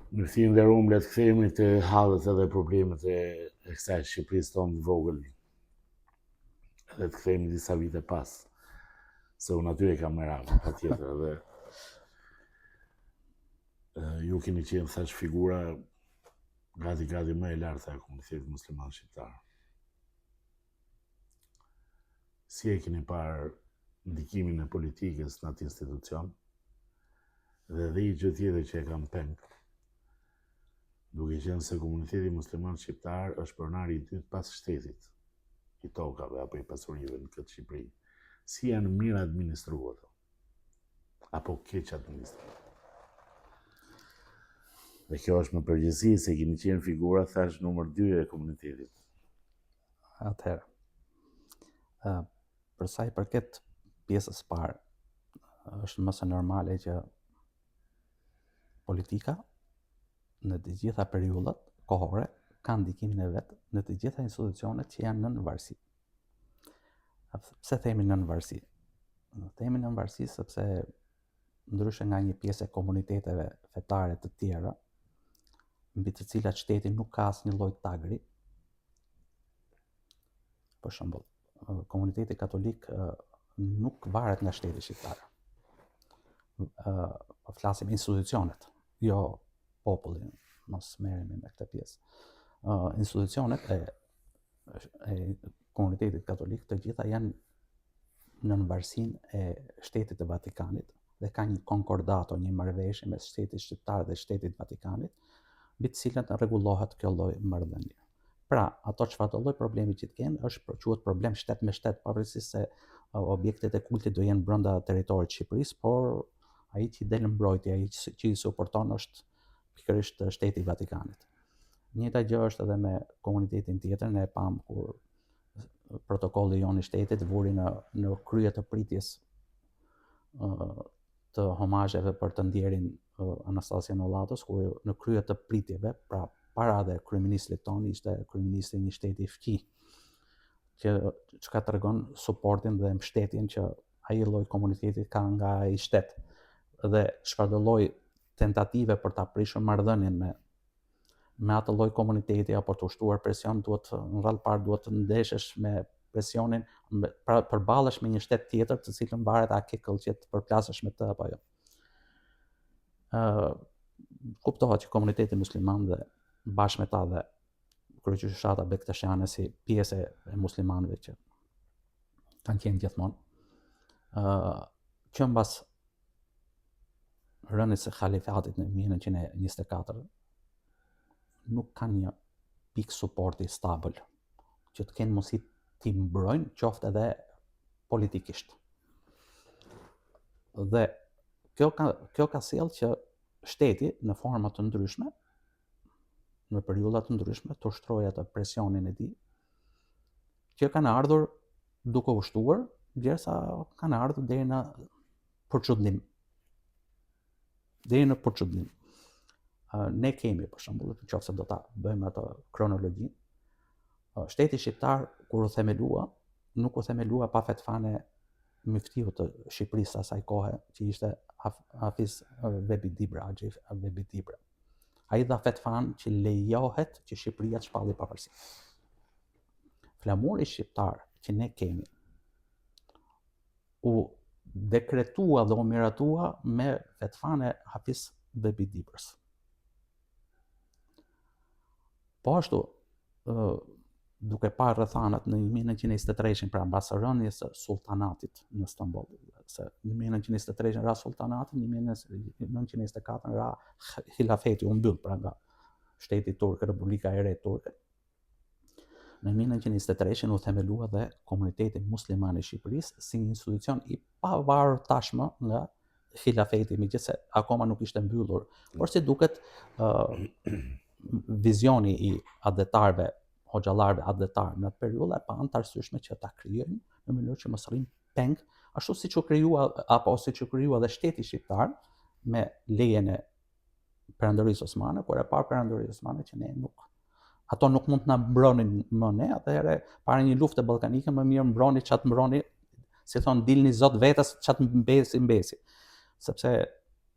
Në kthimin dhe rumë, le të kthehemi të hallet edhe problemet e kësaj Shqipërisë tonë vogël. Edhe të kthehemi disa vite pas. Se unë aty e kam meravë, patjetër, edhe ju keni qenë thash figura gati më e lartë e komunitetit musliman shqiptar. Si e keni parë ndikimin e politikës në atë institucion? Dhe i gjë tjetër që e kam peng, duke qenë se komuniteti musliman shqiptar është pronari i dytë pas shtetit, i tokave apo i pasurive në këtë Shqipëri. Si janë mirë administruar apo keq administruar? Dhe kjo është më përgjithësi se keni qenë figura thash numër 2 e komunitetit. Atëherë, për sa i përket pjesës parë, është më së normale që politika në të gjitha periudhat kohore ka ndikimin e vet në të gjitha institucionet që janë nën varësi. Pse themi nën varësi? Themi nën varësi sepse ndryshe nga një pjesë e komuniteteve fetare të tjera, mbi të cilat shteti nuk ka asnjë lloj tagri. Për shembull, komuniteti katolik nuk varet nga shteti shqiptar. Flasim institucionet, jo popullin, mos merremi me këtë pjesë. Institucionet e komunitetit katolik të gjitha janë nën varësinë e shtetit të Vatikanit dhe ka një konkordato, një marrëveshje mes shtetit shqiptar dhe shtetit Vatikanit, mbi të cilën rregullohet kjo lloj marrëdhënie. Pra, ato çfarë do lloj problemi që të kenë është quhet problem shtet me shtet, pavarësisht se objektet e kultit do jenë brenda territorit të Shqipërisë, por ai që del në mbrojtje, ai që i suporton është pikërisht shteti i Vatikanit. Njëjta gjë është edhe me komunitetin tjetër, ne e pam kur protokolli jon i shtetit vuri në krye të pritjes të homazheve për të ndjerin Anastasia Nollatos, kur në krye të pritjeve, pra para dhe kryeministrit tonë ishte kryeministri një shteti i fqi, që çka tregon suportin dhe mbështetjen që ai lloj komuniteti ka nga ai shtet. Dhe çfarëdo lloj tentative për ta prishur marrëdhënien me atë lloj komuniteti apo të ushtuar presion, duhet në radhë parë duhet të ndeshesh me presionin, pra përballesh me një shtet tjetër të cilën varet a ke këllqje të përplasesh me të apo jo. Kuptohet që komuniteti musliman dhe bashkë me ta dhe kryeqytetëshata Bektashiane si pjesë e muslimanëve që kanë qenë gjithmonë, që mbas rënies së halifatit në 1924 nuk kanë një pikë suporti stabil që të kenë mundësi t'i mbrojnë qoftë edhe politikisht. Dhe kjo ka sjellë që shteti në forma të ndryshme, në periudha të ndryshme, të ushtrojë atë presionin e tij, që kanë ardhur duke ushtuar, derisa kanë ardhur deri në përçudnim. Ne kemi, për shembull, nëse do ta bëjmë atë kronologji, shteti shqiptar kur u themelua, nuk u themelua pa fetvane muftiu të Shqipërisë asaj kohe, që ishte Hafiz Vebi Dibra, Axhi Vebi Dibra. Ai dha fetvan që lejohet që Shqipëria të shpallë pavarësi. Flamuri shqiptar që ne kemi u dekretua dhe u miratua me fetvane Hafiz Vebi Dibrës. Po ashtu, duke parë rrethanat në 1923, pra mbas rënies së sultanatit në Stamboll, se në 1923 ra sultanati, në 1924 ra hilafeti u mbyll, pra nga shteti turk, Republika e re turke. Në 1923 u themelua dhe Komuniteti Musliman i Shqipërisë si një institucion i pavarur tashmë nga hilafeti, megjithëse akoma nuk ishte mbyllur, por si duket vizioni i adetarëve, hoxhallarëve adetar në atë periudhë e panë të arsyeshme që ta krijojnë në mënyrë që mos rrim peng, ashtu siç u krijua apo siç u krijua dhe shteti shqiptar me lejen e Perandorisë Osmane, kur e parë Perandorisë Osmane që ne ato nuk mund të na mbronin më ne, atëherë para një lufte ballkanike më mirë mbroni çat mbroni, si thon dilni zot vetes çat mbesi. Sepse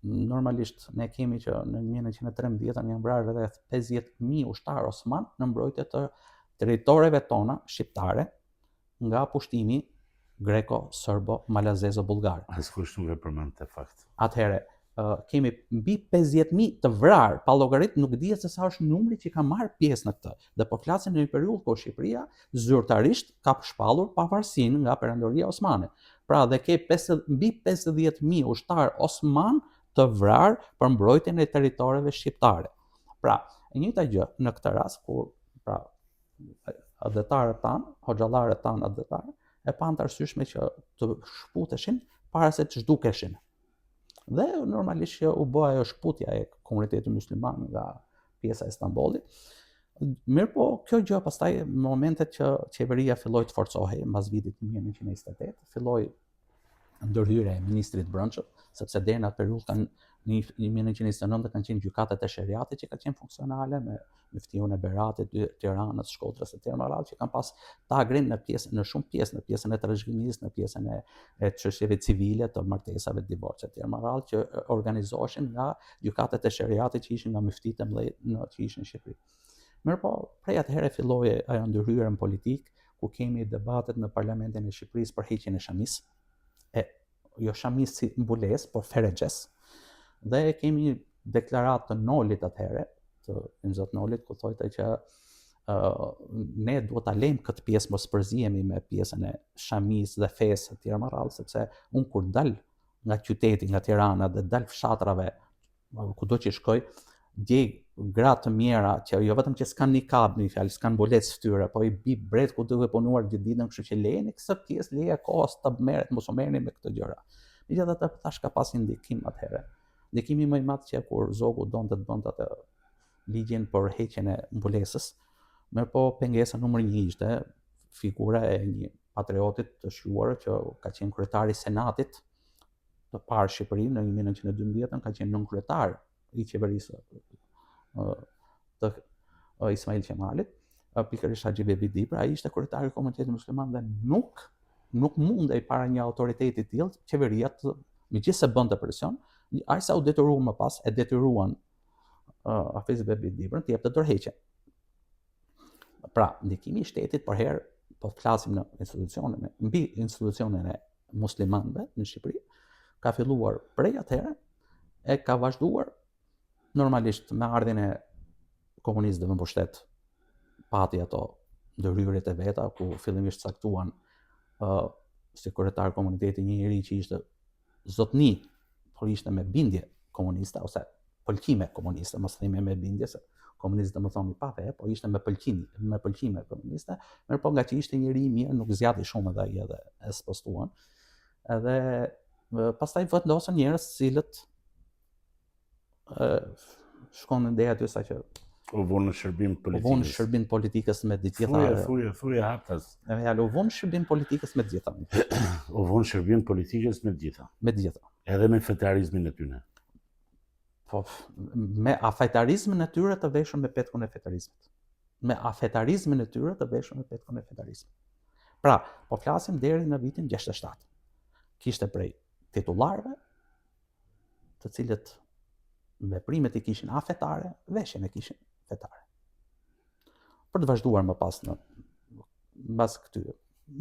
normalisht ne kemi që në 1913 janë vrarë rreth 50.000 ushtarë osman në mbrojtje të territoreve tona shqiptare nga pushtimi greko-serbo-malazezo-bullgar. Askush nuk e përmend te fakt. Atëherë, kemi mbi 50.000 të vrarë, pa llogarit nuk dihet se sa është numri që ka marrë pjesë në këtë. Dhe po flasim në një periudhë ku Shqipëria zyrtarisht ka shpallur pavarësinë nga Perandoria Osmane. Pra dhe ke mbi 50.000 ushtar osman të vrarë për mbrojtjen e territoreve shqiptare. Pra, e njëjta gjë në këtë rast kur pra adhetarët tanë, hoxhallarët tanë adhetarë, e panë të arsyeshme që të shputeshin para se të zhdukeshin. Dhe normalisht që u bë ajo shputja e komunitetit musliman nga pjesa e Stambollit. Mirë po, kjo gjë pastaj në momentet që qeveria filloi të forcohej mbas vitit 1928, filloi ndërhyrja e ministrit brendshëm, sepse deri në atë periudhë kanë në 1929 kanë qenë gjykatat e sheriatit që kanë qenë funksionale me Muftiun e Beratit, Tiranës, Shkodrës e tjerë marrë që kanë pas tagrin në shumë pjesë, në pjesën e trashëgimisë, në pjesën e çështjeve civile të martesave, të divorcit e tjerë marrë që organizoheshin nga gjykatat e sheriatit që ishin nga muftitë e mëdhenj që ishin në Shqipëri. Mirë po, prej atëherë filloi ajo ndërhyrje në politikë ku kemi debatet në Parlamentin e Shqipërisë për heqjen e Shamis, jo Shamis si mbulesë, por Ferexhes. Dhe kemi deklaratë të Nolit atëherë, të Zot Nolit, ku thotë që ne duhet ta lejmë këtë pjesë, mos përzihemi me pjesën e Shamis dhe fesë të tjera më radhë, sepse unë kur dal nga qyteti, nga Tirana dhe dal fshatrave, kudo që shkoj, gjej gratë të mjera që jo vetëm që s'kan nikab, në fjalë s'kan mbulesë fytyre, po i bi bret ku duhet punuar gjithë ditën, kështu që lejeni këtë pjesë, leja kohës të merret, mos u merrni me këtë gjëra. Megjithatë thash ka pas ndikim atëherë. Ndikimi më i madh që kur Zogu donte të bënte atë ligjin për heqjen e mbulesës, mirë po pengesa numër 1 ishte figura e një patriotit të shquar që ka qenë kryetari i Senatit të parë Shqipërinë në 1912, ka qenë nën-kryetar i qeverisë të Ismail Qemalit, pikërisht Haxhi Bebi Dibra, ai ishte kryetari i komunitetit musliman dhe nuk mundej para një autoriteti të tillë qeveria të megjithëse bënte presion, aq sa u detyruan më pas, e detyruan Hafiz Bebi Dibrën të jepte dorëheqje. Pra, ndikimi i shtetit për herë, po flasim në mbi institucionin e muslimanëve në Shqipëri, ka filluar prej atëherë e ka vazhduar normalisht me ardhjen e komunistëve në pushtet, pati ato ndërhyrjet e veta ku fillimisht caktuan si kryetar komuniteti një njeri që ishte zotni, por ishte me bindje komuniste ose pëlqime komuniste, mos themi me bindje se komunist domethënë pa fe, po ishte me pëlqime komuniste, mirë po nga që ishte njeri i mirë, nuk zgjati shumë edhe ai edhe e spostuan. Edhe pastaj vendosën njerëz cilët shkonin deri aty saqë u vonë në shërbim politikës. U vonë në shërbim politikës me të gjitha. Thuaj haptas. Me fjalë, u vonë në shërbim politikës me të gjitha. U vonë në shërbim politikës me të gjitha. Me të gjitha. Edhe me fetarizmin e tyre. Po, me afetarizmin e tyre të veshur me petkun e fetarizmit. Me afetarizmin e tyre të veshur me petkun e fetarizmit. Pra, po flasim deri në vitin 67. Kishte prej titullarëve, të cilët veprimet i kishin afetare, veshjen e kishin fetare. Për të vazhduar më pas mbas këtyre,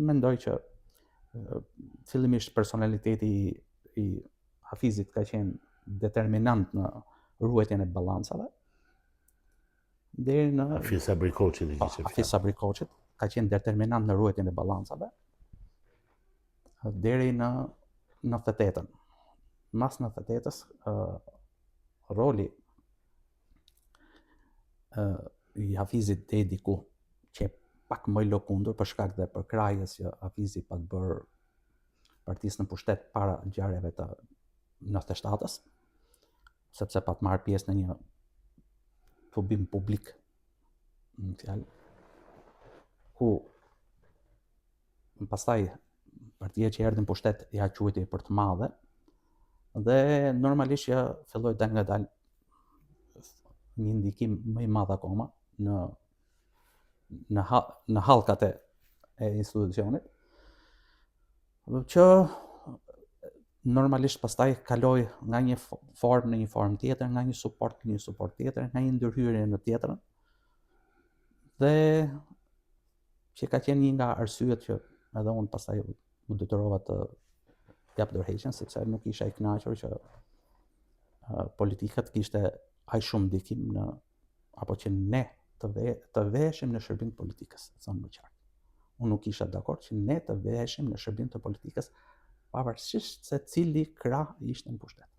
mendoj që fillimisht personaliteti i Hafizit ka qenë determinant në ruajtjen e balancave. Deri në Hafiz Sabri Koçit i kishte. Hafiz Sabri Koçit ka qenë determinant në ruajtjen e balancave deri në 98-ën. Mas 98-ës roli i Hafizit deri diku që pak më i lëkundur për shkak dhe për krahjes që Hafizi pa të bërë partisë në pushtet para ngjarjeve të 97-ës, sepse pa të marrë pjesë në një tubim publik, në fjalë, ku pastaj partia që erdhi në pushtet ja quajti për të madhe, dhe normalisht që filloi dal nga dal një ndikim më i madh akoma në hallkat e institucionit, që normalisht pastaj kaloj nga një formë në një formë tjetër, nga një suport në një suport tjetër, nga një ndërhyrje në tjetrën. Dhe që ka qenë një nga arsyet që edhe unë pastaj u detyrova të jap dorëheqjen, sepse nuk isha i kënaqur që politikët kishte aq shumë ndikim në apo që ne të veheshim në shërbim të politikës, thonë më qartë. Unë nuk isha dakord që ne të veheshim në shërbim të politikës, pavarësisht se cili krah ishte në pushtet.